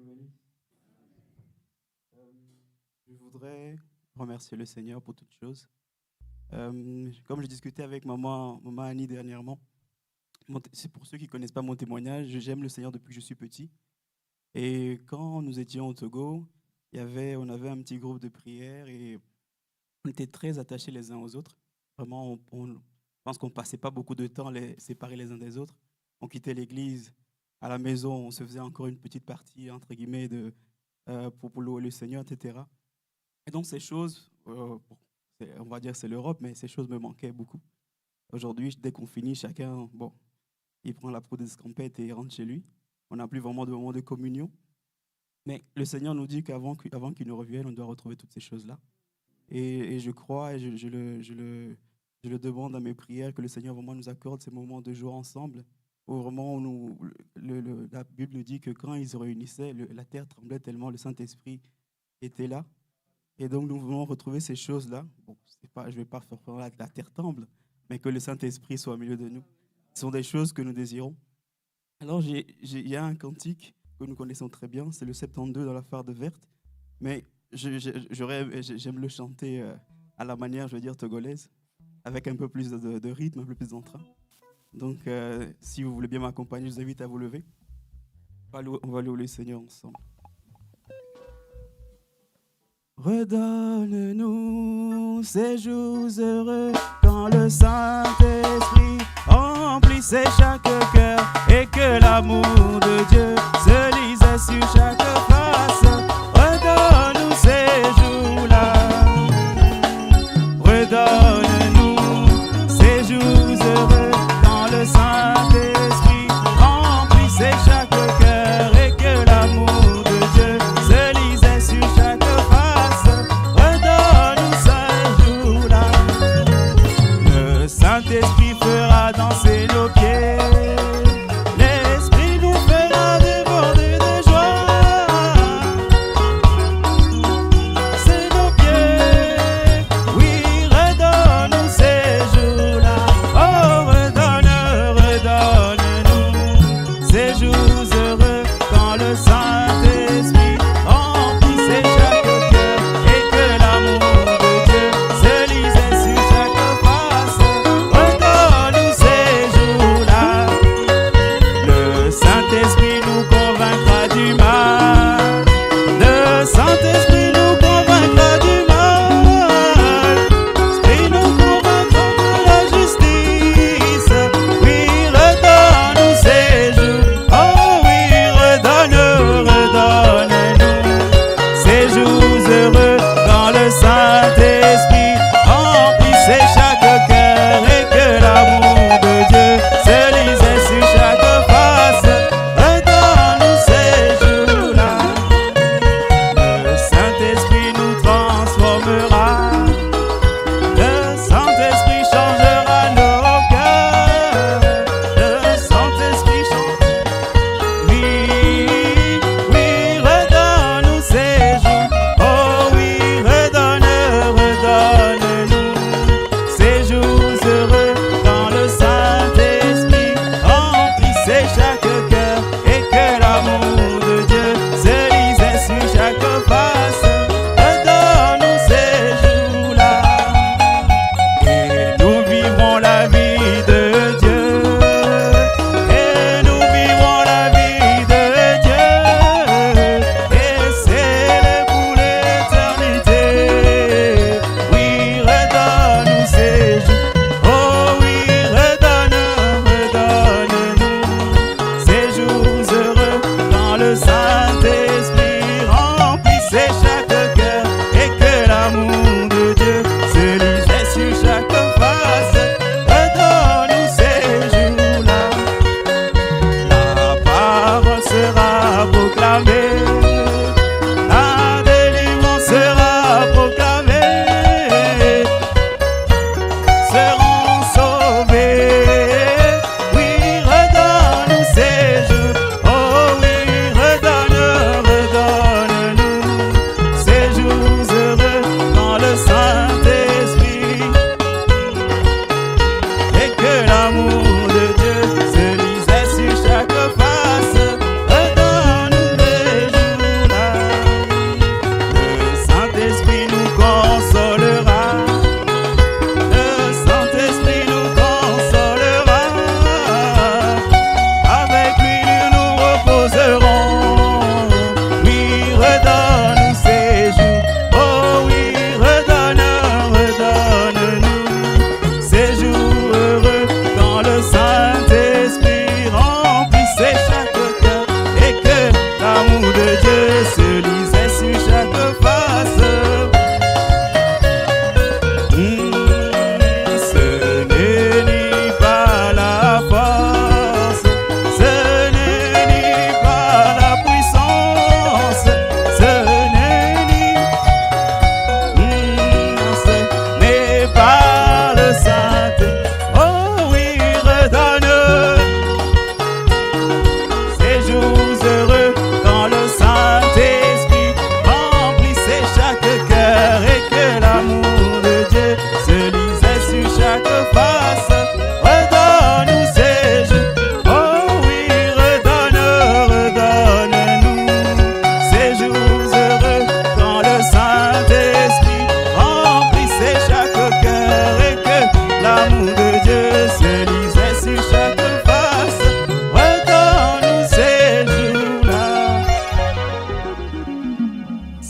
bénisse. Je voudrais remercier le Seigneur pour toutes choses. Comme je discutais avec maman Annie dernièrement, c'est pour ceux qui ne connaissent pas mon témoignage, j'aime le Seigneur depuis que je suis petit. Et quand nous étions au Togo, on avait un petit groupe de prière et on était très attachés les uns aux autres. Vraiment, je pense qu'on ne passait pas beaucoup de temps séparés les uns des autres. On quittait l'église, à la maison, on se faisait encore une petite partie, entre guillemets, pour louer le Seigneur, etc. Et donc ces choses, on va dire c'est l'Europe, mais ces choses me manquaient beaucoup. Aujourd'hui, dès qu'on finit, chacun, il prend la peau des escampettes et il rentre chez lui. On n'a plus vraiment de moment de communion. Mais le Seigneur nous dit qu'avant qu'il nous revienne, on doit retrouver toutes ces choses-là. Et je crois, et je le demande à mes prières, que le Seigneur vraiment nous accorde ces moments de joie ensemble, où vraiment la Bible nous dit que quand ils se réunissaient, la terre tremblait tellement, le Saint-Esprit était là. Et donc nous voulons retrouver ces choses-là. Je ne vais pas faire la terre tremble, mais que le Saint-Esprit soit au milieu de nous. Ce sont des choses que nous désirons. Alors il y a un cantique que nous connaissons très bien, c'est le 72 dans la Farde verte, mais j'aime le chanter à la manière, je veux dire, togolaise, avec un peu plus de rythme, un peu plus d'entrain. Donc, si vous voulez bien m'accompagner, je vous invite à vous lever. On va louer le Seigneur ensemble. Redonne-nous ces jours heureux quand le Saint-Esprit remplissait chaque cœur et que l'amour de Dieu se lisait sur chaque face. Redonne-nous ces jours-là. Redonne-nous ces jours heureux quand le Saint-Esprit remplissait chaque cœur et que l'amour de Dieu se lisait sur chaque face. Redonne-nous ces jours-là. Le Saint-Esprit fera danser nos pieds. L'Esprit nous fera déborder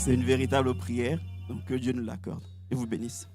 c'est une véritable prière. Donc que Dieu nous l'accorde et vous bénisse.